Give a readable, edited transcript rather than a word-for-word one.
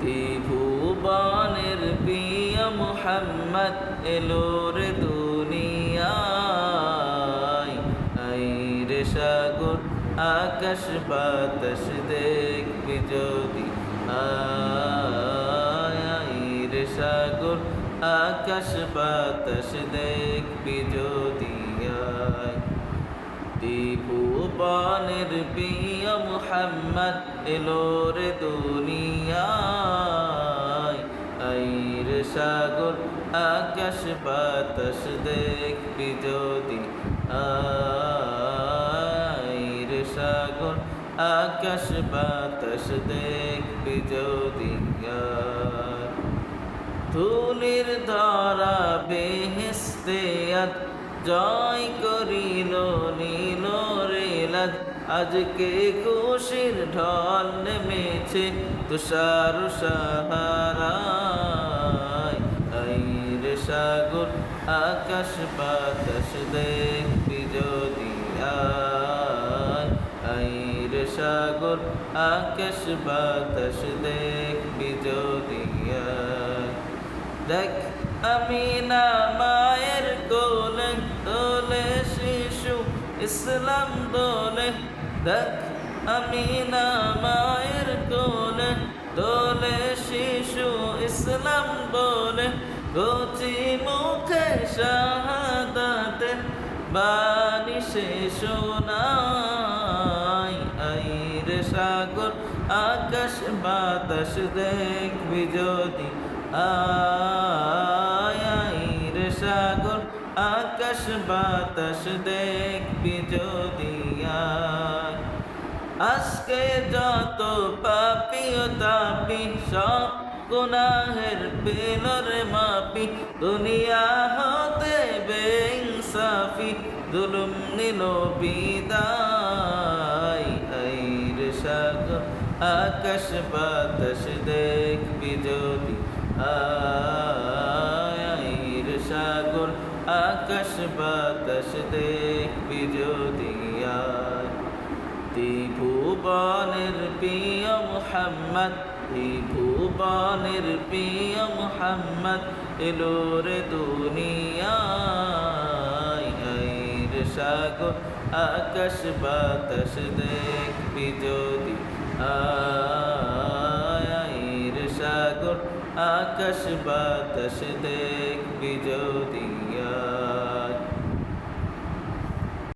ত্রিভুবনের প্রিয় মুহাম্মদ এলো রে দুনিয়ায়। আই রে সাগর আকাশ বাতাস দেখবি যদি, আই রে সাগর আকাশ বাতাস দেখবি যদি আয়। ত্রিভুবনের প্রিয় মুহাম্মদ এলো রে দুনিয়ায়। আই রে সাগর আকাশ বাতাস দেখবি যদি, আই রে সাগর আকাশ বাতাস দেখবি যদি আয়। ধুলির ধরা বেহেশতে আজ জয় করিল নীল রেলাদ। আজকে খুশির ঢল নেমেছে তুষার সাহারায়। আই রে সাগর আকাশ বাতাস দেখবি যদি আয়। আই রে সাগর আকাশ বাতাস দেখবি যদি আয়। দেখ আমিনা মায়ের কোলে দোলে শিশু ইসলাম দোলে। দেখ আমিনা মায়ের কোলে দোলে শিশু ইসলাম বলে। কচি মুখে শাহাদাতে বাণী সে শোনায়। আই রে সাগর আকাশ বাতাস দেখবি যদি আয়। আই রে সাগর আকাশ বাতাস দেখবি যদি আয়। আজকে যত পাপী ও তাপী সব গুনাহের পেল রে মাপি। দুনিয়া হতে বেইনসাফি জুলুম নিল বিদায়। আই রে সাগর আকাশ বাতাস দেখবি যদি আয়। আই রে সাগর আকাশ বাতাস দেখবি যদি আয়। ত্রিভুবনের প্রিয় মুহাম্মদ, ত্রিভুবনের প্রিয় মুহাম্মদ এলো রে দুনিয়ায়। আই রে সাগর আকাশ বাতাস দেখবি যদি আয়। আই রে সাগর আকাশ বাতাস দেখবি যদি